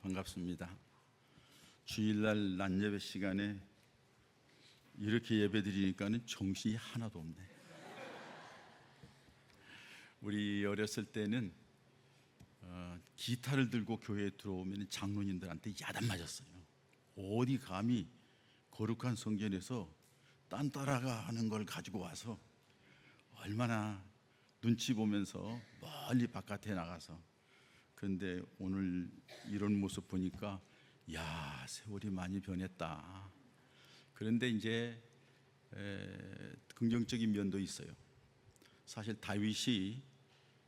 반갑습니다. 주일날 낮예배 시간에 이렇게 예배 드리니까는 정신이 하나도 없네. 우리 어렸을 때는 기타를 들고 교회에 들어오면 장로님들한테 야단 맞았어요. 어디 감히 거룩한 성전에서 딴 따라가는 걸 가지고 와서 얼마나 눈치 보면서 멀리 바깥에 나가서. 그런데 오늘 이런 모습 보니까 야, 세월이 많이 변했다. 그런데 이제 긍정적인 면도 있어요. 사실 다윗이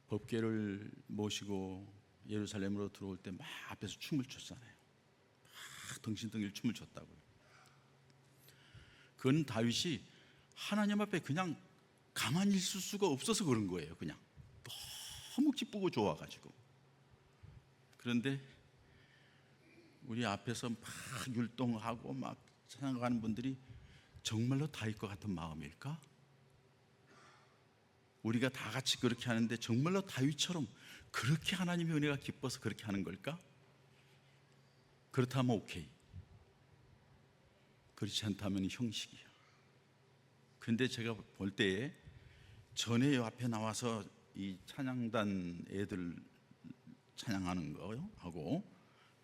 법궤를 모시고 예루살렘으로 들어올 때 막 앞에서 춤을 췄잖아요. 막 덩실덩실 춤을 췄다고요. 그건 다윗이 하나님 앞에 그냥 가만히 있을 수가 없어서 그런 거예요. 그냥 너무 기쁘고 좋아가지고. 그런데 우리 앞에서 막 율동하고 막 찬양하는 분들이 정말로 다윗과 같은 마음일까? 우리가 다 같이 그렇게 하는데 정말로 다윗처럼 그렇게 하나님의 은혜가 기뻐서 그렇게 하는 걸까? 그렇다면 오케이. 그렇지 않다면 형식이야. 근데 제가 볼 때에 전에 앞에 나와서 이 찬양단 애들 찬양하는 거 하고,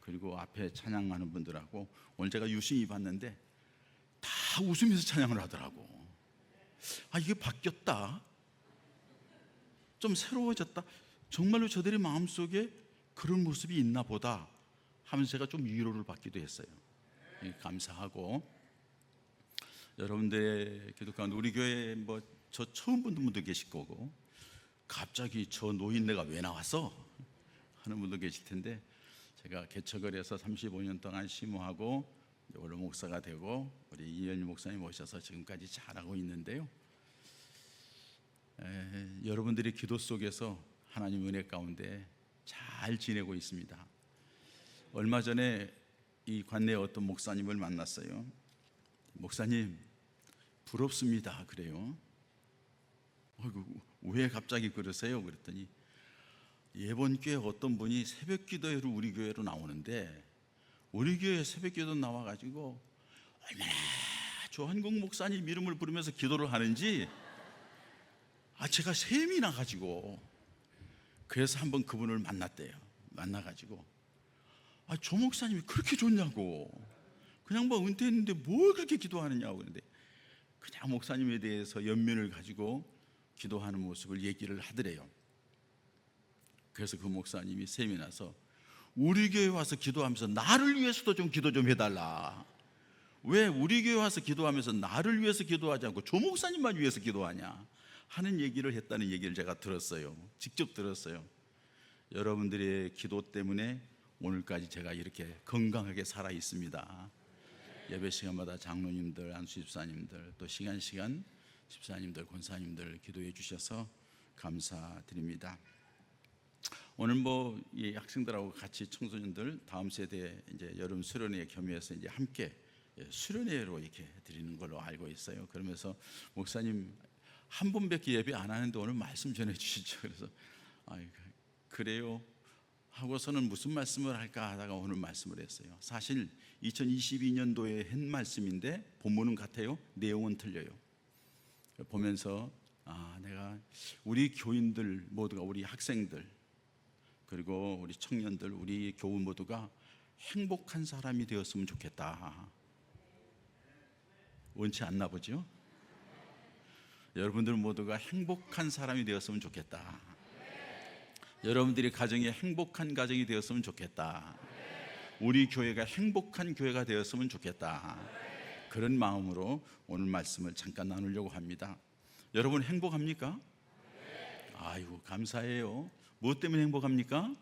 그리고 앞에 찬양하는 분들하고 오늘 제가 유심히 봤는데 다 웃으면서 찬양을 하더라고. 아, 이게 바뀌었다, 좀 새로워졌다, 정말로 저들의 마음속에 그런 모습이 있나 보다 하면서 제가 좀 위로를 받기도 했어요. 감사하고, 여러분들의 기도 가운데 우리 교회에 뭐 저 처음 본 분도 계실 거고, 갑자기 저 노인네가 왜 나왔어? 하는 분도 계실 텐데, 제가 개척을 해서 35년 동안 심호하고 원로 목사가 되고 우리 이현희 목사님 오셔서 지금까지 잘하고 있는데요, 여러분들의 기도 속에서 하나님 은혜 가운데 잘 지내고 있습니다. 얼마 전에 이 관내에 어떤 목사님을 만났어요. 목사님 부럽습니다 그래요. 왜 갑자기 그러세요? 그랬더니 예번 교회 어떤 분이 새벽 기도회로 우리 교회로 나오는데, 우리 교회 새벽 기도 나와가지고 얼마나 조한국 목사님 이름을 부르면서 기도를 하는지 제가 셈이 나가지고, 그래서 한번 그분을 만났대요. 만나가지고 조 목사님이 그렇게 좋냐고, 그냥 뭐 은퇴했는데 뭘 그렇게 기도하느냐고. 그런데 그냥 목사님에 대해서 연민을 가지고 기도하는 모습을 얘기를 하더래요. 그래서 그 목사님이 셈이 나서 우리 교회 와서 기도하면서 나를 위해서도 좀 기도 좀 해달라. 왜 우리 교회 와서 기도하면서 나를 위해서 기도하지 않고 조 목사님만 위해서 기도하냐 하는 얘기를 했다는 얘기를 제가 들었어요. 직접 들었어요. 여러분들의 기도 때문에 오늘까지 제가 이렇게 건강하게 살아 있습니다. 예배 시간마다 장로님들, 안수 집사님들, 또 시간 집사님들, 권사님들 기도해 주셔서 감사드립니다. 오늘 이 학생들하고 같이 청소년들 다음 세대 이제 여름 수련회 겸해서 이제 함께 수련회로 이렇게 드리는 걸로 알고 있어요. 그러면서 목사님 한 번밖에 예배 안 하는데 오늘 말씀 전해 주시죠. 그래서 그래요 하고서는 무슨 말씀을 할까 하다가 오늘 말씀을 했어요. 사실 2022년도에 한 말씀인데 본문은 같아요. 내용은 틀려요. 보면서 내가 우리 교인들 모두가, 우리 학생들 그리고 우리 청년들, 우리 교우 모두가 행복한 사람이 되었으면 좋겠다. 원치 않나 보죠? 여러분들 모두가 행복한 사람이 되었으면 좋겠다. 여러분들이 가정이 행복한 가정이 되었으면 좋겠다. 우리 교회가 행복한 교회가 되었으면 좋겠다. 그런 마음으로 오늘 말씀을 잠깐 나누려고 합니다. 여러분 행복합니까? 아이고 감사해요. 무엇 때문에 행복합니까?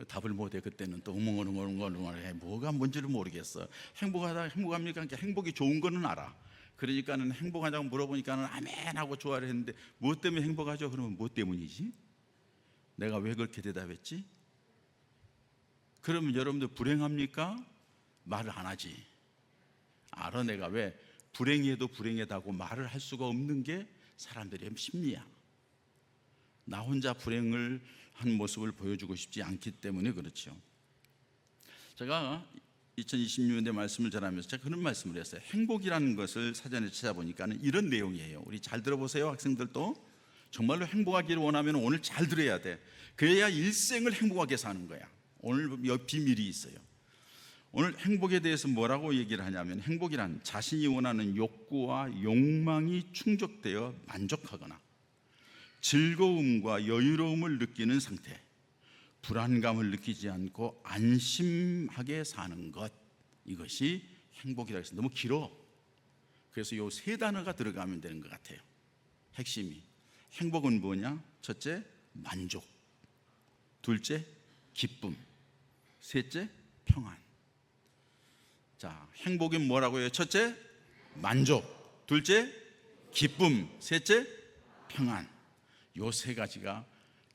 답을 못해. 그때는 또 웅얼웅얼 뭐가 뭔지를 모르겠어. 행복합니까? 그러니까 행복이 좋은 거는 알아. 그러니까는 행복하냐고 물어보니까는 아멘 하고 좋아를 했는데, 무엇 때문에 행복하죠? 그러면 무엇 때문이지? 내가 왜 그렇게 대답했지? 그러면 여러분들 불행합니까? 말을 안 하지. 알아. 내가 왜 불행해도 불행하다고 말을 할 수가 없는 게 사람들의 심리야. 나 혼자 불행을 한 모습을 보여주고 싶지 않기 때문에 그렇죠. 제가 2026년대 말씀을 전하면서 제가 그런 말씀을 했어요. 행복이라는 것을 사전에 찾아보니까 이런 내용이에요. 우리 잘 들어보세요. 학생들도 정말로 행복하기를 원하면 오늘 잘 들어야 돼. 그래야 일생을 행복하게 사는 거야. 오늘 비밀이 있어요. 오늘 행복에 대해서 뭐라고 얘기를 하냐면, 행복이란 자신이 원하는 욕구와 욕망이 충족되어 만족하거나 즐거움과 여유로움을 느끼는 상태, 불안감을 느끼지 않고 안심하게 사는 것, 이것이 행복이라고 해서 너무 길어. 그래서 이 세 단어가 들어가면 되는 것 같아요. 핵심이. 행복은 뭐냐? 첫째, 만족. 둘째, 기쁨. 셋째, 평안. 자, 행복이 뭐라고 해요? 첫째, 만족. 둘째, 기쁨. 셋째, 평안. 요 세 가지가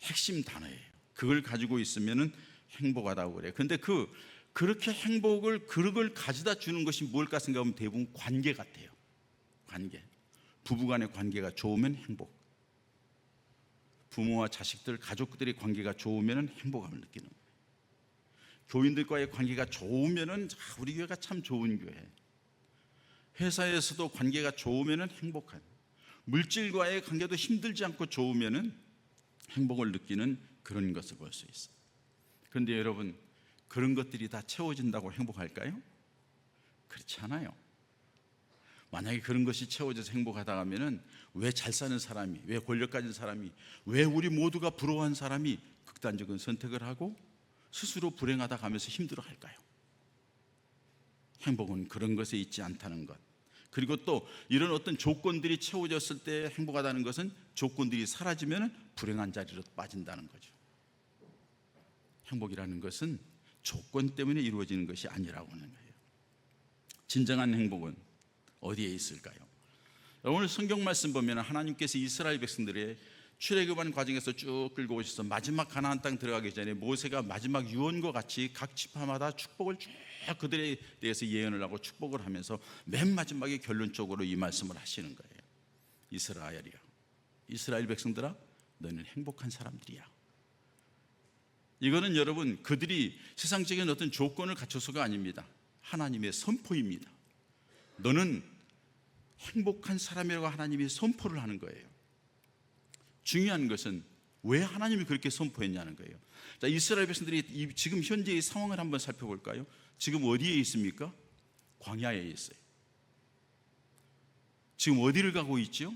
핵심 단어예요. 그걸 가지고 있으면은 행복하다고 그래요. 근데 그렇게 행복을 그걸 가져다 주는 것이 뭘까 생각하면 대부분 관계 같아요. 관계. 부부간의 관계가 좋으면 행복. 부모와 자식들, 가족들의 관계가 좋으면 행복함을 느끼는 거예요. 교인들과의 관계가 좋으면 우리 교회가 참 좋은 교회. 회사에서도 관계가 좋으면 행복한. 물질과의 관계도 힘들지 않고 좋으면 행복을 느끼는 그런 것을 볼 수 있어요. 그런데 여러분, 그런 것들이 다 채워진다고 행복할까요? 그렇지 않아요. 만약에 그런 것이 채워져서 행복하다 하면은 왜 잘 사는 사람이, 왜 권력 가진 사람이, 왜 우리 모두가 부러워한 사람이 극단적인 선택을 하고 스스로 불행하다 가면서 힘들어할까요? 행복은 그런 것에 있지 않다는 것. 그리고 또 이런 어떤 조건들이 채워졌을 때 행복하다는 것은 조건들이 사라지면 불행한 자리로 빠진다는 거죠. 행복이라는 것은 조건 때문에 이루어지는 것이 아니라고 하는 거예요. 진정한 행복은 어디에 있을까요? 오늘 성경 말씀 보면 하나님께서 이스라엘 백성들의 출애굽하는 과정에서 쭉 끌고 오셔서 마지막 가나안 땅 들어가기 전에 모세가 마지막 유언과 같이 각 지파마다 축복을 쭉 그들에 대해서 예언을 하고 축복을 하면서 맨 마지막에 결론적으로 이 말씀을 하시는 거예요. 이스라엘이야, 이스라엘 백성들아, 너는 행복한 사람들이야. 이거는 여러분, 그들이 세상적인 어떤 조건을 갖춰서가 아닙니다. 하나님의 선포입니다. 너는 행복한 사람이라고 하나님이 선포를 하는 거예요. 중요한 것은 왜 하나님이 그렇게 선포했냐는 거예요. 자, 이스라엘 백성들이 지금 현재의 상황을 한번 살펴볼까요? 지금 어디에 있습니까? 광야에 있어요. 지금 어디를 가고 있죠?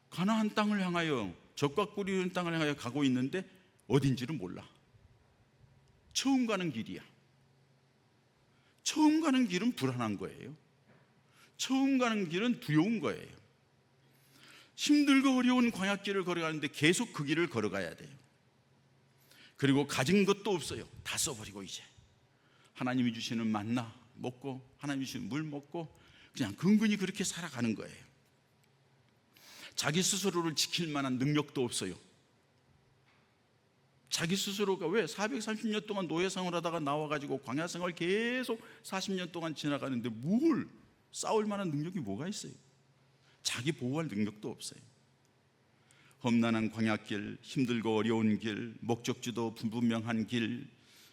가나안 땅을 향하여, 젖과 꿀이 흐르는 땅을 향하여 가고 있는데 어딘지를 몰라. 처음 가는 길이야. 처음 가는 길은 불안한 거예요. 처음 가는 길은 두려운 거예요. 힘들고 어려운 광야길을 걸어가는데 계속 그 길을 걸어가야 돼요. 그리고 가진 것도 없어요. 다 써버리고 이제 하나님이 주시는 만나 먹고 하나님이 주시는 물 먹고 그냥 근근히 그렇게 살아가는 거예요. 자기 스스로를 지킬 만한 능력도 없어요. 자기 스스로가 왜 430년 동안 노예 생활하다가 나와가지고 광야 생활 계속 40년 동안 지나가는데 뭘 싸울 만한 능력이 뭐가 있어요? 자기 보호할 능력도 없어요. 험난한 광야길, 힘들고 어려운 길, 목적지도 불분명한 길,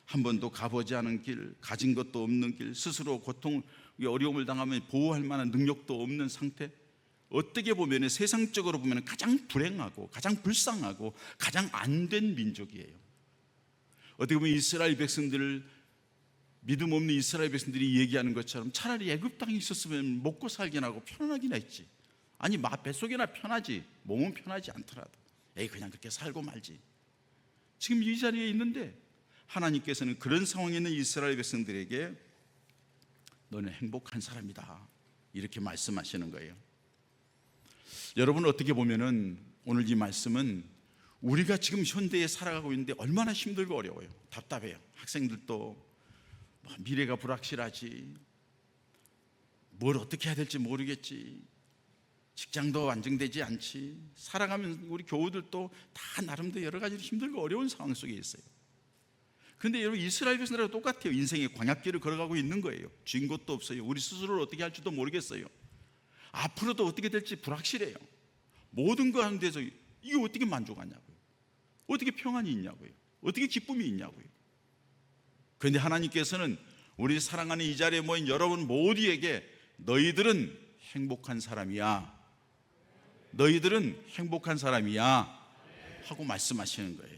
한 번도 가보지 않은 길, 가진 것도 없는 길, 스스로 고통, 어려움을 당하면 보호할 만한 능력도 없는 상태. 어떻게 보면 세상적으로 보면 가장 불행하고 가장 불쌍하고 가장 안 된 민족이에요. 어떻게 보면 이스라엘 백성들을, 믿음 없는 이스라엘 백성들이 얘기하는 것처럼 차라리 애굽 땅에 있었으면 먹고 살긴 하고 편안하긴 했지. 아니 뱃속이나 편하지, 몸은 편하지 않더라도 그냥 그렇게 살고 말지. 지금 이 자리에 있는데 하나님께서는 그런 상황에 있는 이스라엘 백성들에게 너는 행복한 사람이다, 이렇게 말씀하시는 거예요. 여러분, 어떻게 보면은 오늘 이 말씀은 우리가 지금 현대에 살아가고 있는데 얼마나 힘들고 어려워요. 답답해요. 학생들도 미래가 불확실하지, 뭘 어떻게 해야 될지 모르겠지, 직장도 안정되지 않지, 살아가면 우리 교우들도 다 나름대로 여러 가지로 힘들고 어려운 상황 속에 있어요. 그런데 여러분, 이스라엘 백성들하고 똑같아요. 인생의 광야길을 걸어가고 있는 거예요. 쥔 것도 없어요. 우리 스스로를 어떻게 할지도 모르겠어요. 앞으로도 어떻게 될지 불확실해요. 모든 거 하는데서 이게 어떻게 만족하냐고요. 어떻게 평안이 있냐고요. 어떻게 기쁨이 있냐고요. 그런데 하나님께서는 우리 사랑하는 이 자리에 모인 여러분 모두에게 너희들은 행복한 사람이야, 너희들은 행복한 사람이야 하고 말씀하시는 거예요.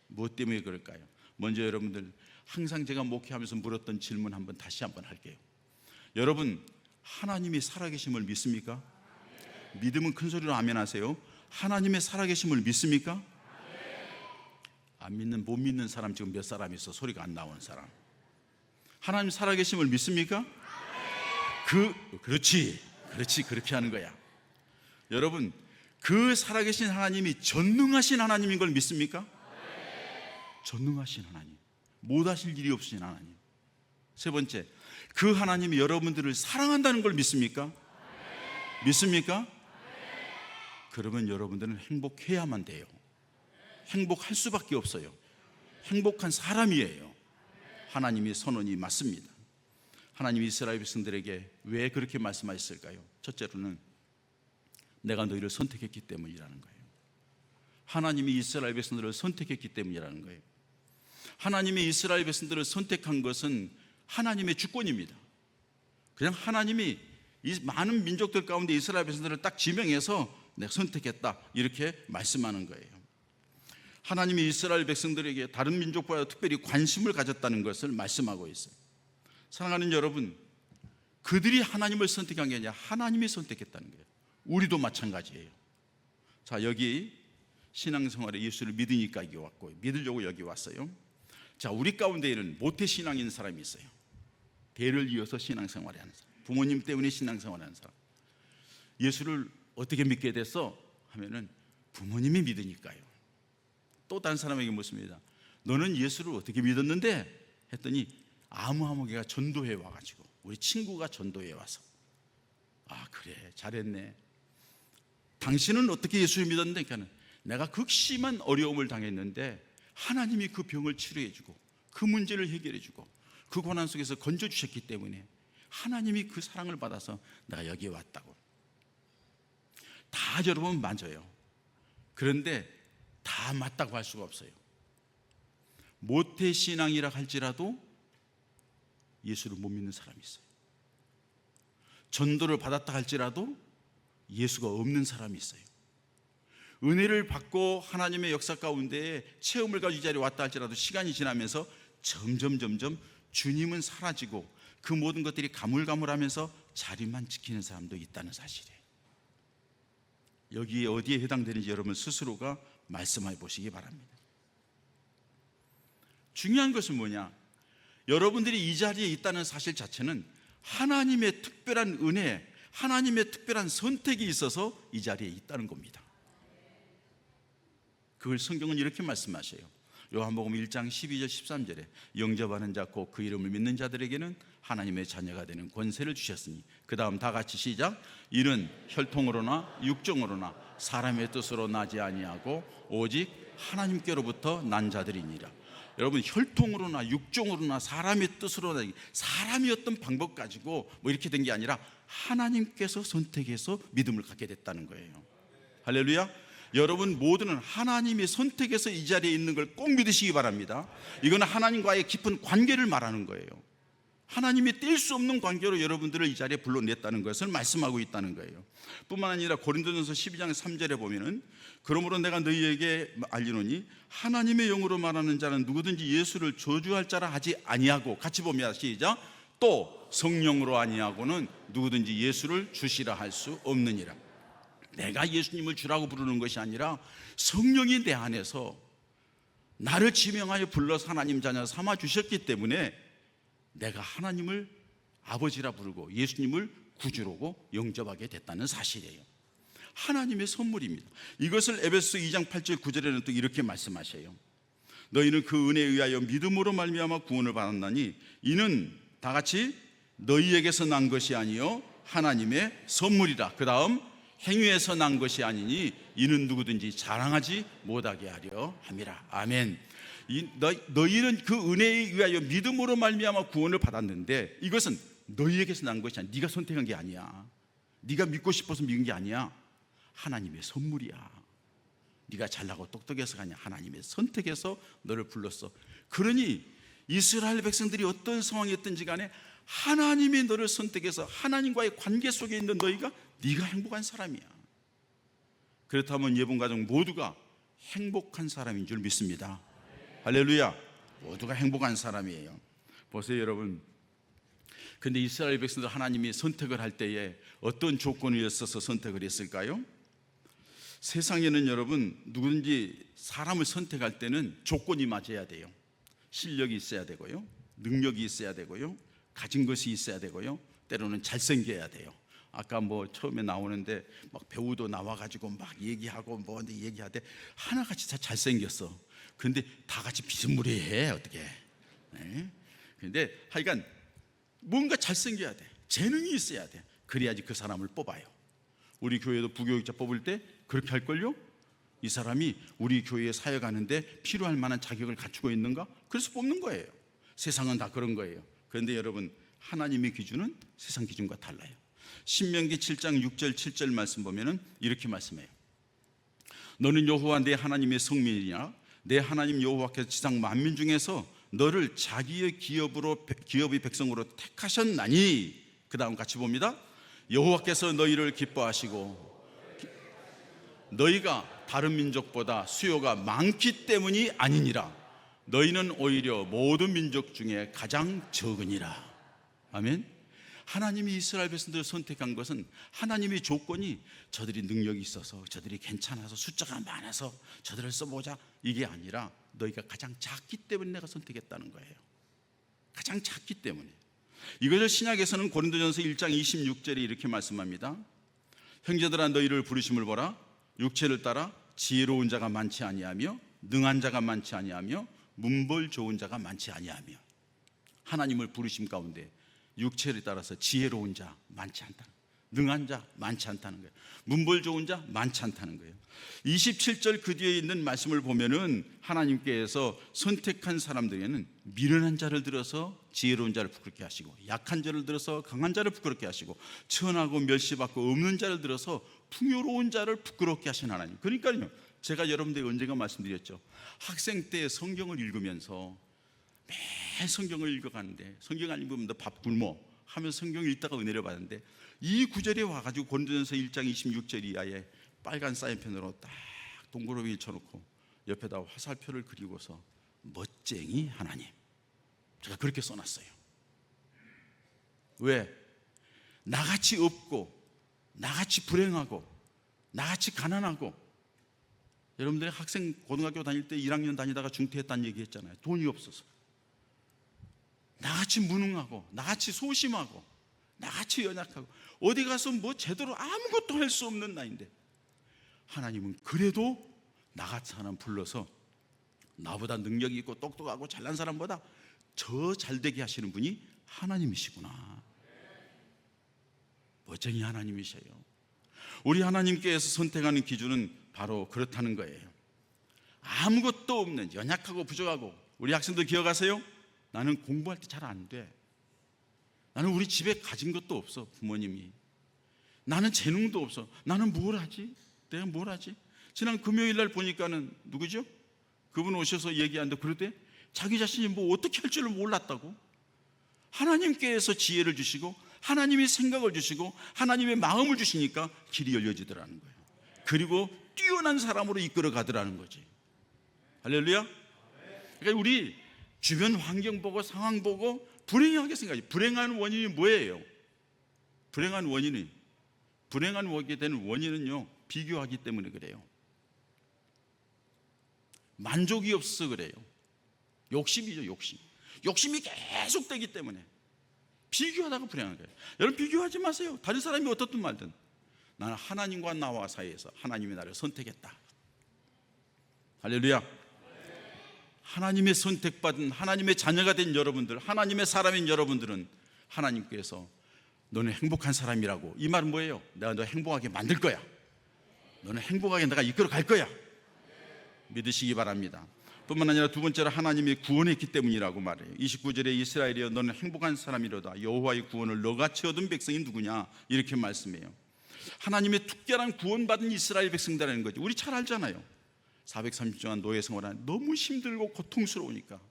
무엇 때문에 그럴까요? 먼저 여러분들, 항상 제가 목회하면서 물었던 질문 다시 한번 할게요. 여러분, 하나님이 살아계심을 믿습니까? 믿으면 큰 소리로 아멘 하세요. 하나님의 살아계심을 믿습니까? 못 믿는 사람 지금 몇 사람 있어? 소리가 안 나오는 사람. 하나님 살아계심을 믿습니까? 그렇지, 그렇게 하는 거야. 여러분, 그 살아계신 하나님이 전능하신 하나님인 걸 믿습니까? 전능하신 하나님, 못하실 일이 없으신 하나님. 세 번째, 그 하나님이 여러분들을 사랑한다는 걸 믿습니까? 믿습니까? 그러면 여러분들은 행복해야만 돼요. 행복할 수밖에 없어요. 행복한 사람이에요. 하나님의 선언이 맞습니다. 하나님이 이스라엘 백성들에게 왜 그렇게 말씀하셨을까요? 첫째로는 내가 너희를 선택했기 때문이라는 거예요. 하나님이 이스라엘 백성들을 선택했기 때문이라는 거예요. 하나님이 이스라엘 백성들을 선택한 것은 하나님의 주권입니다. 그냥 하나님이 이 많은 민족들 가운데 이스라엘 백성들을 딱 지명해서 내가 선택했다 이렇게 말씀하는 거예요. 하나님이 이스라엘 백성들에게 다른 민족보다 특별히 관심을 가졌다는 것을 말씀하고 있어요. 사랑하는 여러분, 그들이 하나님을 선택한 게 아니라 하나님이 선택했다는 거예요. 우리도 마찬가지예요. 자, 여기 신앙생활에 예수를 믿으니까 여기 왔고, 믿으려고 여기 왔어요. 자, 우리 가운데에는 모태신앙인 사람이 있어요. 대를 이어서 신앙생활을 하는 사람, 부모님 때문에 신앙생활을 하는 사람. 예수를 어떻게 믿게 됐어? 하면은 부모님이 믿으니까요. 또 다른 사람에게 묻습니다. 너는 예수를 어떻게 믿었는데? 했더니 아무개가 전도해 와가지고, 우리 친구가 전도해 와서, 아 그래 잘했네. 당신은 어떻게 예수를 믿었는데? 그러니까 내가 극심한 어려움을 당했는데 하나님이 그 병을 치료해주고 그 문제를 해결해주고 그 고난 속에서 건져주셨기 때문에 하나님이 그 사랑을 받아서 내가 여기에 왔다고. 다 여러분 맞아요. 그런데 다 맞다고 할 수가 없어요. 모태신앙이라 할지라도 예수를 못 믿는 사람이 있어요. 전도를 받았다 할지라도 예수가 없는 사람이 있어요. 은혜를 받고 하나님의 역사 가운데 체험을 가지고 이 자리에 왔다 할지라도 시간이 지나면서 점점 주님은 사라지고 그 모든 것들이 가물가물하면서 자리만 지키는 사람도 있다는 사실이에요. 여기에 어디에 해당되는지 여러분 스스로가 말씀해 보시기 바랍니다. 중요한 것은 뭐냐? 여러분들이 이 자리에 있다는 사실 자체는 하나님의 특별한 은혜, 하나님의 특별한 선택이 있어서 이 자리에 있다는 겁니다. 그걸 성경은 이렇게 말씀하셔요. 요한복음 1장 12절 13절에 영접하는 자 곧 그 이름을 믿는 자들에게는 하나님의 자녀가 되는 권세를 주셨으니, 그 다음 다 같이 시작. 이는 혈통으로나 육정으로나 사람의 뜻으로 나지 아니하고 오직 하나님께로부터 난 자들이니라. 여러분, 혈통으로나 육정으로나 사람의 뜻으로 나지, 사람이 어떤 방법 가지고 뭐 이렇게 된 게 아니라 하나님께서 선택해서 믿음을 갖게 됐다는 거예요. 할렐루야. 여러분 모두는 하나님이 선택해서 이 자리에 있는 걸 꼭 믿으시기 바랍니다. 이거는 하나님과의 깊은 관계를 말하는 거예요. 하나님이 뗄 수 없는 관계로 여러분들을 이 자리에 불러냈다는 것을 말씀하고 있다는 거예요. 뿐만 아니라 고린도전서 12장 3절에 보면은 그러므로 내가 너희에게 알리노니 하나님의 영으로 말하는 자는 누구든지 예수를 저주할 자라 하지 아니하고, 같이 보면 시작. 또 성령으로 아니하고는 누구든지 예수를 주시라 할 수 없느니라. 내가 예수님을 주라고 부르는 것이 아니라 성령이 내 안에서 나를 지명하여 불러서 하나님 자녀 삼아 주셨기 때문에 내가 하나님을 아버지라 부르고 예수님을 구주로고 영접하게 됐다는 사실이에요. 하나님의 선물입니다. 이것을 에베소 2장 8절 9절에는 또 이렇게 말씀하셔요. 너희는 그 은혜에 의하여 믿음으로 말미암아 구원을 받았나니 이는 다 같이 너희에게서 난 것이 아니요 하나님의 선물이라. 그 다음 행위에서 난 것이 아니니 이는 누구든지 자랑하지 못하게 하려 함이라. 아멘. 너희는 그 은혜에 의하여 믿음으로 말미암아 구원을 받았는데 이것은 너희에게서 난 것이 아니야. 네가 선택한 게 아니야. 네가 믿고 싶어서 믿은 게 아니야. 하나님의 선물이야. 네가 잘나고 똑똑해서가 아니야. 하나님의 선택해서 너를 불렀어. 그러니 이스라엘 백성들이 어떤 상황이었든지 간에 하나님이 너를 선택해서 하나님과의 관계 속에 있는 너희가 네가 행복한 사람이야. 그렇다면 예분가족 모두가 행복한 사람인 줄 믿습니다. 할렐루야. 모두가 행복한 사람이에요. 보세요 여러분, 근데 이스라엘 백성들 하나님이 선택을 할 때에 어떤 조건이 있어서 선택을 했을까요? 세상에는 여러분 누구든지 사람을 선택할 때는 조건이 맞아야 돼요. 실력이 있어야 되고요, 능력이 있어야 되고요, 가진 것이 있어야 되고요, 때로는 잘생겨야 돼요. 아까 뭐 처음에 나오는데 막 배우도 나와가지고 막 얘기하고 뭐 얘기하되 하나같이 다 잘생겼어. 근데 다 같이 비스무리해 어떻게? 네. 근데 하여간 뭔가 잘생겨야 돼, 재능이 있어야 돼. 그래야지 그 사람을 뽑아요. 우리 교회도 부교육자 뽑을 때 그렇게 할걸요? 이 사람이 우리 교회에 사역하는데 필요할 만한 자격을 갖추고 있는가? 그래서 뽑는 거예요. 세상은 다 그런 거예요. 그런데 여러분, 하나님의 기준은 세상 기준과 달라요. 신명기 7장 6절 7절 말씀 보면은 이렇게 말씀해요. 너는 여호와 내 하나님의 성민이냐? 내 하나님 여호와께서 지상 만민 중에서 너를 자기의 기업의 백성으로 택하셨나니. 그 다음 같이 봅니다. 여호와께서 너희를 기뻐하시고 너희가 다른 민족보다 수요가 많기 때문이 아니니라. 너희는 오히려 모든 민족 중에 가장 적으니라. 아멘. 하나님이 이스라엘 백성들을 선택한 것은 하나님의 조건이 저들이 능력이 있어서, 저들이 괜찮아서, 숫자가 많아서 저들을 써보자, 이게 아니라 너희가 가장 작기 때문에 내가 선택했다는 거예요. 가장 작기 때문에. 이것을 신약에서는 고린도전서 1장 26절에 이렇게 말씀합니다. 형제들아 너희를 부르심을 보라. 육체를 따라 지혜로운 자가 많지 아니하며 능한 자가 많지 아니하며 문벌 좋은 자가 많지 아니하며. 하나님을 부르심 가운데 육체를 따라서 지혜로운 자 많지 않다, 능한 자 많지 않다는 거예요. 문벌 좋은 자 많지 않다는 거예요. 27절 그 뒤에 있는 말씀을 보면은 하나님께서 선택한 사람들에게는 미련한 자를 들어서 지혜로운 자를 부끄럽게 하시고, 약한 자를 들어서 강한 자를 부끄럽게 하시고, 천하고 멸시받고 없는 자를 들어서 풍요로운 자를 부끄럽게 하신 하나님. 그러니까요, 제가 여러분들에게 언젠가 말씀드렸죠. 학생 때 성경을 읽으면서 매일 성경을 읽어가는데, 성경 안 읽으면 너 밥 굶어 하면서 성경을 읽다가 은혜를 받았는데, 이 구절에 와가지고 고린도전서 1장 26절 이하에 빨간 사인펜으로 딱 동그라미 쳐놓고 옆에다 화살표를 그리고서 멋쟁이 하나님, 제가 그렇게 써놨어요. 왜? 나같이 없고 나같이 불행하고 나같이 가난하고, 여러분들이 학생 고등학교 다닐 때 1학년 다니다가 중퇴했다는 얘기 했잖아요. 돈이 없어서. 나같이 무능하고 나같이 소심하고 나같이 연약하고 어디 가서 뭐 제대로 아무것도 할 수 없는 나인데, 하나님은 그래도 나같이 사람 불러서 나보다 능력이 있고 똑똑하고 잘난 사람보다 저 잘되게 하시는 분이 하나님이시구나. 멋쟁이 하나님이셔요. 우리 하나님께서 선택하는 기준은 바로 그렇다는 거예요. 아무것도 없는, 연약하고 부족하고. 우리 학생들 기억하세요? 나는 공부할 때 잘 안 돼. 나는 우리 집에 가진 것도 없어, 부모님이. 나는 재능도 없어. 나는 뭘 하지? 내가 뭘 하지? 지난 금요일 날 보니까는 누구죠? 그분 오셔서 얘기하는데, 그러대 자기 자신이 뭐 어떻게 할 줄을 몰랐다고. 하나님께서 지혜를 주시고 하나님의 생각을 주시고 하나님의 마음을 주시니까 길이 열려지더라는 거예요. 그리고 뛰어난 사람으로 이끌어 가더라는 거지. 할렐루야. 그러니까 우리 주변 환경 보고 상황 보고 불행하게 생각하지. 불행한 원인이 뭐예요? 불행한 원인이, 불행한 원인이 되는 원인은요, 비교하기 때문에 그래요. 만족이 없어서 그래요. 욕심이죠, 욕심. 욕심이 계속 되기 때문에 비교하다가 불행한 거예요. 여러분, 비교하지 마세요. 다른 사람이 어떻든 말든 나는 하나님과 나와 사이에서 하나님이 나를 선택했다. 할렐루야. 하나님의 선택받은 하나님의 자녀가 된 여러분들, 하나님의 사람인 여러분들은 하나님께서 너는 행복한 사람이라고. 이 말은 뭐예요? 내가 너 행복하게 만들 거야. 너는 행복하게 내가 이끌어 갈 거야. 믿으시기 바랍니다. 뿐만 아니라 두 번째로 하나님이 구원했기 때문이라고 말해요. 29절에 이스라엘이여 너는 행복한 사람이로다. 여호와의 구원을 너같이 얻은 백성이 누구냐, 이렇게 말씀해요. 하나님의 특별한 구원받은 이스라엘 백성들이라는 거죠. 우리 잘 알잖아요. 430년 노예 생활하는 너무 힘들고 고통스러우니까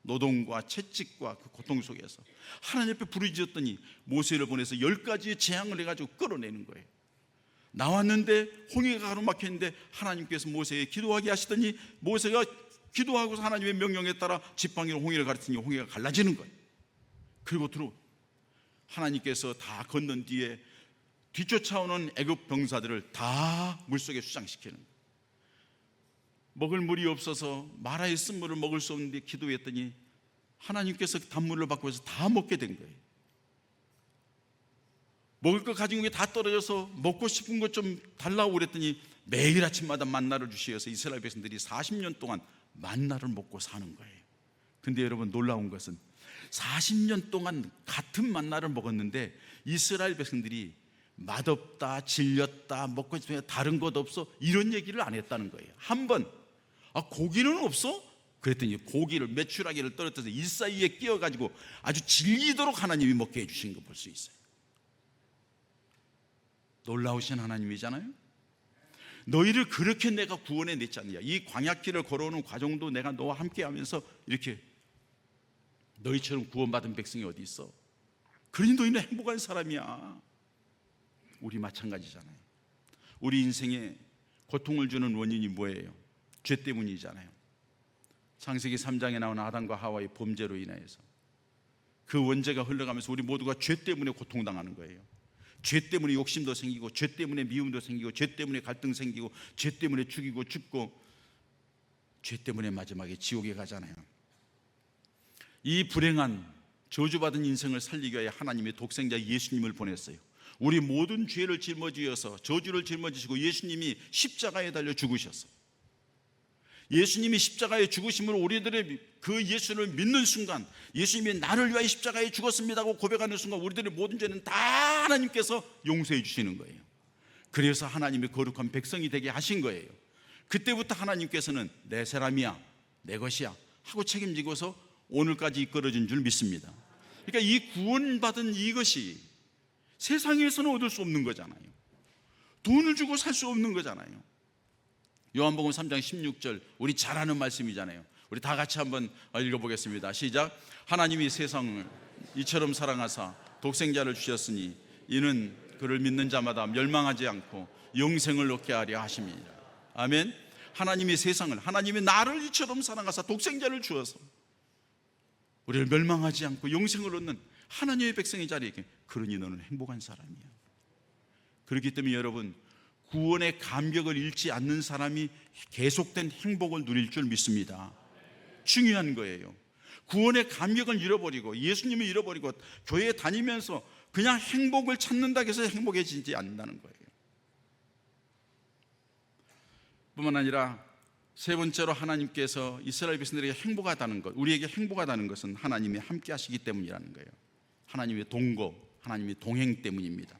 노동과 채찍과 그 고통 속에서 하나님 앞에 부르짖었더니 모세를 보내서 10가지의 재앙을 해가지고 끌어내는 거예요. 나왔는데 홍해가 가로막혔는데 하나님께서 모세에게 기도하게 하시더니 모세가 기도하고서 하나님의 명령에 따라 지팡이로 홍해를 가르치니 홍해가 갈라지는 거예요. 그리고 하나님께서 다 건넌 뒤에 뒤쫓아오는 애굽 병사들을 다 물속에 수장시키는 거예요. 먹을 물이 없어서 마라의 쓴물을 먹을 수 없는데 기도했더니 하나님께서 단물을 받고 해서 다 먹게 된 거예요. 먹을 거 가진 게 다 떨어져서 먹고 싶은 것 좀 달라고 그랬더니 매일 아침마다 만나를 주시어서 이스라엘 백성들이 40년 동안 만나를 먹고 사는 거예요. 근데 여러분 놀라운 것은 40년 동안 같은 만나를 먹었는데 이스라엘 백성들이 맛없다, 질렸다, 먹고 싶으면 다른 것 없어 이런 얘기를 안 했다는 거예요. 한 번 고기는 없어? 그랬더니 고기를 메추라기를 떨어뜨려서 일 사이에 끼워가지고 아주 질기도록 하나님이 먹게 해주신 거 볼 수 있어요. 놀라우신 하나님이잖아요. 너희를 그렇게 내가 구원해 냈지 않느냐. 이 광야길을 걸어오는 과정도 내가 너와 함께 하면서 이렇게 너희처럼 구원받은 백성이 어디 있어? 그러니 너희는 행복한 사람이야. 우리 마찬가지잖아요. 우리 인생에 고통을 주는 원인이 뭐예요? 죄 때문이잖아요. 창세기 3장에 나온 아담과 하와의 범죄로 인해서 그 원죄가 흘러가면서 우리 모두가 죄 때문에 고통당하는 거예요. 죄 때문에 욕심도 생기고, 죄 때문에 미움도 생기고, 죄 때문에 갈등 생기고, 죄 때문에 죽이고 죽고, 죄 때문에 마지막에 지옥에 가잖아요. 이 불행한 저주받은 인생을 살리기 위해 하나님의 독생자 예수님을 보냈어요. 우리 모든 죄를 짊어지어서 저주를 짊어지시고 예수님이 십자가에 달려 죽으셨어요. 예수님이 십자가에 죽으심으로 우리들의 그 예수를 믿는 순간, 예수님이 나를 위하여 십자가에 죽었습니다고 고백하는 순간 우리들의 모든 죄는 다 하나님께서 용서해 주시는 거예요. 그래서 하나님의 거룩한 백성이 되게 하신 거예요. 그때부터 하나님께서는 내 사람이야, 내 것이야 하고 책임지고서 오늘까지 이끌어준 줄 믿습니다. 그러니까 이 구원받은 이것이 세상에서는 얻을 수 없는 거잖아요. 돈을 주고 살 수 없는 거잖아요. 요한복음 3장 16절 우리 잘 아는 말씀이잖아요. 우리 다 같이 한번 읽어보겠습니다. 시작. 하나님이 세상을 이처럼 사랑하사 독생자를 주셨으니 이는 그를 믿는 자마다 멸망하지 않고 영생을 얻게 하려 하심이니라. 아멘. 하나님이 세상을, 하나님이 나를 이처럼 사랑하사 독생자를 주어서 우리를 멸망하지 않고 영생을 얻는 하나님의 백성의 자리에, 그러니 너는 행복한 사람이야. 그렇기 때문에 여러분, 구원의 감격을 잃지 않는 사람이 계속된 행복을 누릴 줄 믿습니다. 중요한 거예요. 구원의 감격을 잃어버리고 예수님을 잃어버리고 교회에 다니면서 그냥 행복을 찾는다고 해서 행복해지지 않는다는 거예요. 뿐만 아니라 세 번째로 하나님께서 이스라엘 백성들에게 행복하다는 것, 우리에게 행복하다는 것은 하나님이 함께 하시기 때문이라는 거예요. 하나님의 동거, 하나님의 동행 때문입니다.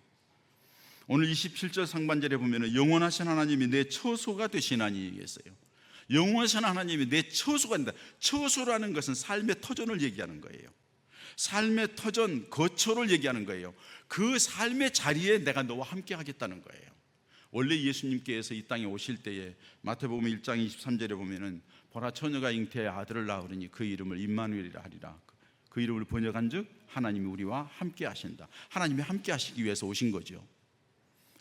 오늘 27절 상반절에 보면 영원하신 하나님이 내 처소가 되시나니 얘기했어요. 영원하신 하나님이 내 처소가 된다. 처소라는 것은 삶의 터전을 얘기하는 거예요. 삶의 터전, 거처를 얘기하는 거예요. 그 삶의 자리에 내가 너와 함께 하겠다는 거예요. 원래 예수님께서 이 땅에 오실 때에 마태복음 1장 23절에 보면은 보라 처녀가 잉태의 아들을 낳으리니 그 이름을 임마누엘이라 하리라. 그 이름을 번역한즉 하나님이 우리와 함께 하신다. 하나님이 함께 하시기 위해서 오신 거죠.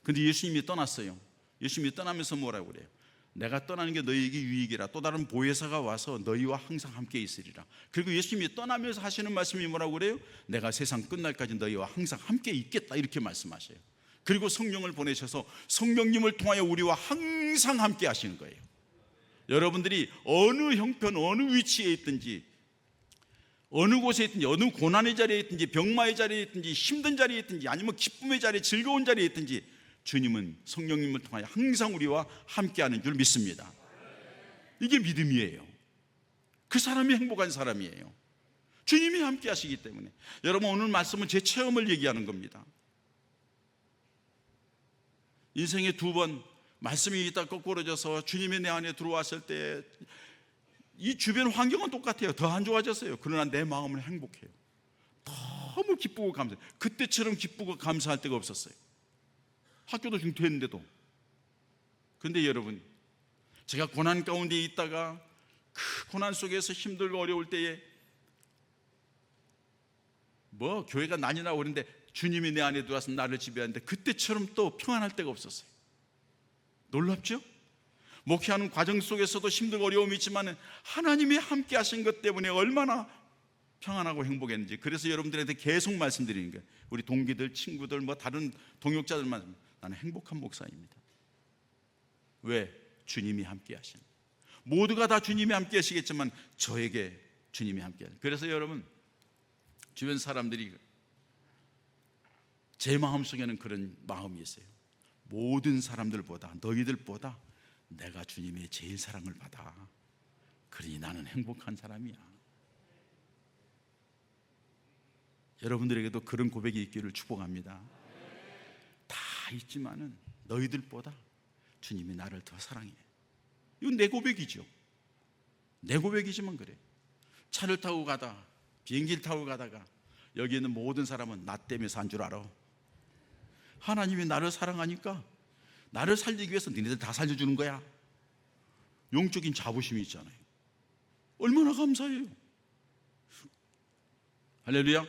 근데 예수님이 떠났어요. 예수님이 떠나면서 뭐라고 그래요? 내가 떠나는 게 너희에게 유익이라 또 다른 보혜사가 와서 너희와 항상 함께 있으리라. 그리고 예수님이 떠나면서 하시는 말씀이 뭐라고 그래요? 내가 세상 끝날까지 너희와 항상 함께 있겠다 이렇게 말씀하셔요. 그리고 성령을 보내셔서 성령님을 통하여 우리와 항상 함께 하시는 거예요. 여러분들이 어느 형편, 어느 위치에 있든지, 어느 곳에 있든지, 어느 고난의 자리에 있든지, 병마의 자리에 있든지, 힘든 자리에 있든지, 아니면 기쁨의 자리에, 즐거운 자리에 있든지 주님은 성령님을 통하여 항상 우리와 함께하는 줄 믿습니다. 이게 믿음이에요. 그 사람이 행복한 사람이에요. 주님이 함께 하시기 때문에. 여러분, 오늘 말씀은 제 체험을 얘기하는 겁니다. 인생에 두 번 말씀이 있다 거꾸로져서 주님이 내 안에 들어왔을 때 이 주변 환경은 똑같아요. 더 안 좋아졌어요. 그러나 내 마음은 행복해요. 너무 기쁘고 감사해요. 그때처럼 기쁘고 감사할 때가 없었어요. 학교도 중퇴했는데도. 그런데 여러분, 제가 고난 가운데 있다가 그 고난 속에서 힘들고 어려울 때에 뭐 교회가 난이 나고 그런데 주님이 내 안에 들어와서 나를 지배하는데 그때처럼 또 평안할 데가 없었어요. 놀랍죠? 목회하는 과정 속에서도 힘들고 어려움이 있지만 하나님이 함께 하신 것 때문에 얼마나 평안하고 행복했는지. 그래서 여러분들한테 계속 말씀드리는 거예요. 우리 동기들, 친구들, 뭐 다른 동역자들만, 나는 행복한 목사입니다. 왜? 주님이 함께 하신. 모두가 다 주님이 함께 하시겠지만 저에게 주님이 함께 하신. 그래서 여러분, 주변 사람들이 제 마음속에는 그런 마음이 있어요. 모든 사람들보다, 너희들보다 내가 주님의 제일 사랑을 받아. 그러니 나는 행복한 사람이야. 여러분들에게도 그런 고백이 있기를 축복합니다. 다 있지만은 너희들보다 주님이 나를 더 사랑해. 이건 내 고백이죠. 내 고백이지만 그래. 차를 타고 가다, 비행기를 타고 가다가 여기 있는 모든 사람은 나 때문에 산 줄 알아. 하나님이 나를 사랑하니까 나를 살리기 위해서 니네들 다 살려주는 거야. 영적인 자부심이 있잖아요. 얼마나 감사해요. 할렐루야.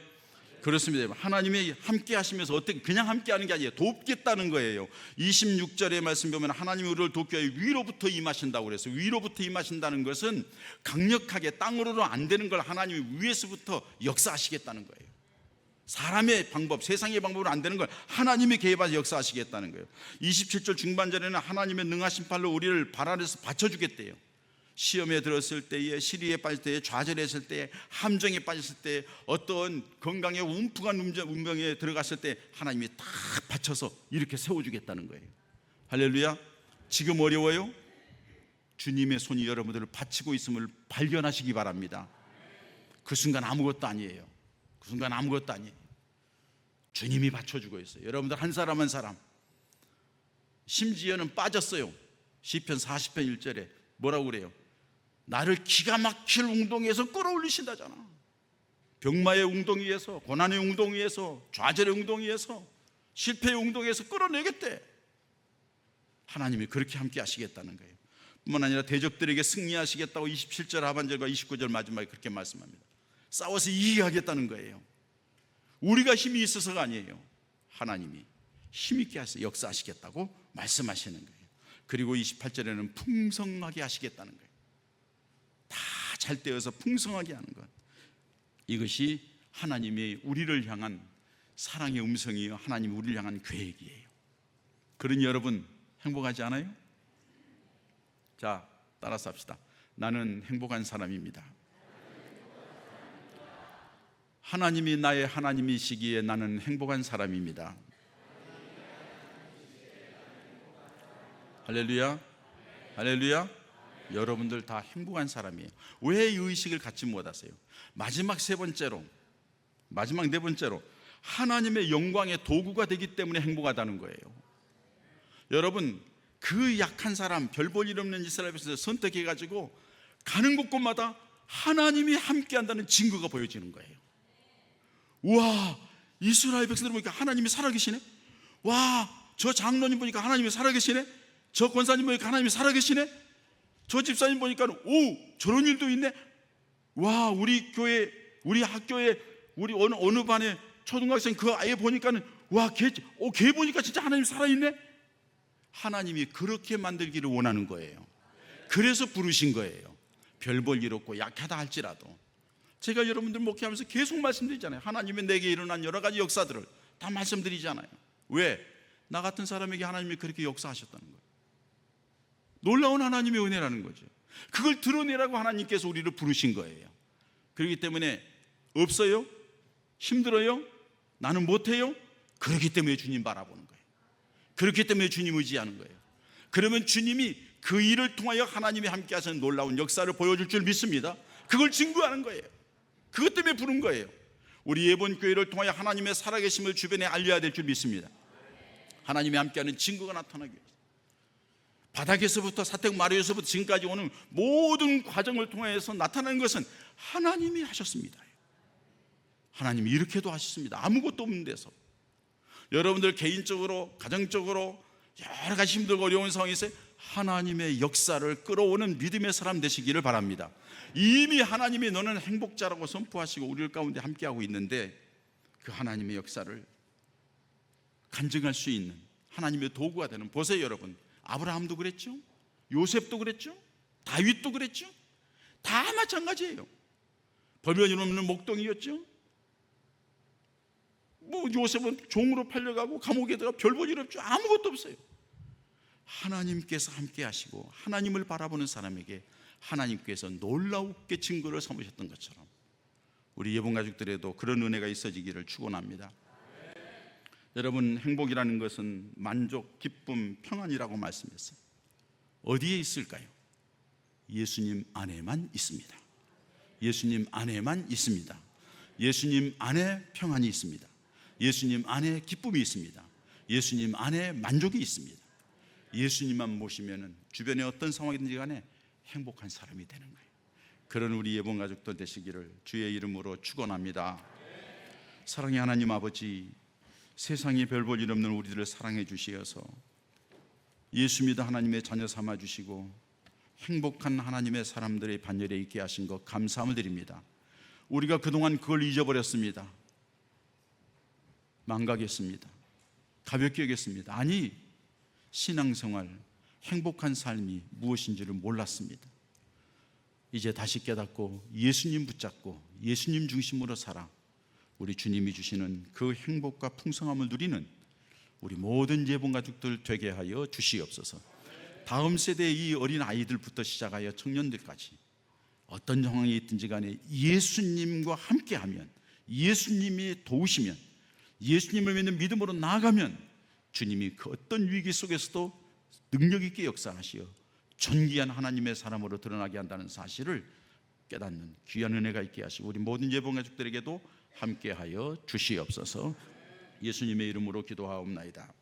그렇습니다. 하나님이 함께 하시면서 어떻게 그냥 함께 하는 게 아니에요. 돕겠다는 거예요. 26절의 말씀 보면 하나님이 우리를 돕기 위해 위로부터 임하신다고 그랬어요. 위로부터 임하신다는 것은 강력하게 땅으로는 안 되는 걸 하나님이 위에서부터 역사하시겠다는 거예요. 사람의 방법, 세상의 방법으로 안 되는 걸 하나님이 개입해서 역사하시겠다는 거예요. 27절 중반절에는 하나님의 능하신 팔로 우리를 발 아래서 받쳐주겠대요. 시험에 들었을 때에, 시리에 빠질 때에, 좌절했을 때에, 함정에 빠졌을 때에, 어떤 건강에 움푹한 운명에 들어갔을 때 하나님이 딱 받쳐서 이렇게 세워주겠다는 거예요. 할렐루야. 지금 어려워요? 주님의 손이 여러분들을 받치고 있음을 발견하시기 바랍니다. 그 순간 아무것도 아니에요. 그 순간 아무것도 아니에요. 주님이 받쳐주고 있어요. 여러분들 한 사람 한 사람, 심지어는 빠졌어요. 시편 40편 1절에 뭐라고 그래요? 나를 기가 막힐 웅덩이에서 끌어올리신다잖아. 병마의 웅덩이에서, 고난의 웅덩이에서, 좌절의 웅덩이에서, 실패의 웅덩이에서 끌어내겠대. 하나님이 그렇게 함께 하시겠다는 거예요. 뿐만 아니라 대적들에게 승리하시겠다고 27절 하반절과 29절 마지막에 그렇게 말씀합니다. 싸워서 이기게 하겠다는 거예요. 우리가 힘이 있어서가 아니에요. 하나님이 힘있게 하셔서 역사하시겠다고 말씀하시는 거예요. 그리고 28절에는 풍성하게 하시겠다는 거예요. 다 잘 되어서 풍성하게 하는 것. 이것이 하나님의 우리를 향한 사랑의 음성이요, 하나님이 우리를 향한 계획이에요. 그러니 여러분 행복하지 않아요? 자, 따라서 합시다. 나는 행복한 사람입니다. 하나님이 나의 하나님이시기에 나는 행복한 사람입니다. 할렐루야. 할렐루야. 여러분들 다 행복한 사람이에요. 왜 이 의식을 갖지 못하세요? 마지막 세 번째로, 마지막 네 번째로 하나님의 영광의 도구가 되기 때문에 행복하다는 거예요. 여러분, 그 약한 사람, 별 볼 일 없는 이스라엘 백성을 선택해가지고 가는 곳곳마다 하나님이 함께한다는 증거가 보여지는 거예요. 우와, 이스라엘 백성들 보니까 하나님이 살아계시네. 와, 저 장로님 보니까 하나님이 살아계시네. 저 권사님 보니까 하나님이 살아계시네. 저 집사님 보니까 오, 저런 일도 있네. 와, 우리 교회, 우리 학교에, 우리 어느 반에 초등학생 그 아이 보니까는 와, 걔 보니까 진짜 하나님이 살아있네. 하나님이 그렇게 만들기를 원하는 거예요. 그래서 부르신 거예요. 별 볼 일 없고 약하다 할지라도. 제가 여러분들 목회하면서 계속 말씀드리잖아요. 하나님이 내게 일어난 여러 가지 역사들을 다 말씀드리잖아요. 왜? 나 같은 사람에게 하나님이 그렇게 역사하셨다는 거예요. 놀라운 하나님의 은혜라는 거죠. 그걸 드러내라고 하나님께서 우리를 부르신 거예요. 그렇기 때문에 없어요? 힘들어요? 나는 못해요? 그렇기 때문에 주님 바라보는 거예요. 그렇기 때문에 주님 의지하는 거예요. 그러면 주님이 그 일을 통하여 하나님이 함께 하시는 놀라운 역사를 보여줄 줄 믿습니다. 그걸 증거하는 거예요. 그것 때문에 부른 거예요. 우리 예본교회를 통하여 하나님의 살아계심을 주변에 알려야 될 줄 믿습니다. 하나님이 함께하는 증거가 나타나기 위해서. 바닥에서부터 사택 마루에서부터 지금까지 오는 모든 과정을 통해서 나타나는 것은 하나님이 하셨습니다. 하나님이 이렇게도 하셨습니다. 아무것도 없는 데서. 여러분들 개인적으로, 가정적으로 여러 가지 힘들고 어려운 상황에서 하나님의 역사를 끌어오는 믿음의 사람 되시기를 바랍니다. 이미 하나님이 너는 행복자라고 선포하시고 우리 가운데 함께하고 있는데 그 하나님의 역사를 간증할 수 있는 하나님의 도구가 되는, 보세요 여러분, 아브라함도 그랬죠, 요셉도 그랬죠, 다윗도 그랬죠. 다 마찬가지예요. 법연이 없는 목동이었죠. 요셉은 종으로 팔려가고 감옥에 들어가 별 볼 일 없죠. 아무것도 없어요. 하나님께서 함께 하시고 하나님을 바라보는 사람에게 하나님께서 놀라우게 증거를 삼으셨던 것처럼 우리 예봉가족들에도 그런 은혜가 있어지기를 축원합니다. 여러분, 행복이라는 것은 만족, 기쁨, 평안이라고 말씀했어요. 어디에 있을까요? 예수님 안에만 있습니다. 예수님 안에만 있습니다. 예수님 안에 평안이 있습니다. 예수님 안에 기쁨이 있습니다. 예수님 안에 만족이 있습니다. 예수님만 모시면 주변에 어떤 상황이든지 간에 행복한 사람이 되는 거예요. 그런 우리 예봉가족들 되시기를 주의 이름으로 축원합니다. 사랑의 하나님 아버지, 세상에 별 볼 일 없는 우리들을 사랑해 주시어서 예수 믿어 하나님의 자녀 삼아 주시고 행복한 하나님의 사람들의 반열에 있게 하신 것 감사함을 드립니다. 우리가 그동안 그걸 잊어버렸습니다. 망각했습니다. 가볍게 여겼습니다. 아니, 신앙생활, 행복한 삶이 무엇인지를 몰랐습니다. 이제 다시 깨닫고 예수님 붙잡고 예수님 중심으로 살아 우리 주님이 주시는 그 행복과 풍성함을 누리는 우리 모든 예봉가족들 되게 하여 주시옵소서. 다음 세대의 이 어린 아이들부터 시작하여 청년들까지 어떤 상황이 있든지 간에 예수님과 함께하면, 예수님이 도우시면, 예수님을 믿는 믿음으로 나아가면 주님이 그 어떤 위기 속에서도 능력 있게 역사하시어 존귀한 하나님의 사람으로 드러나게 한다는 사실을 깨닫는 귀한 은혜가 있게 하시고 우리 모든 예봉가족들에게도 함께하여 주시옵소서. 예수님의 이름으로 기도하옵나이다.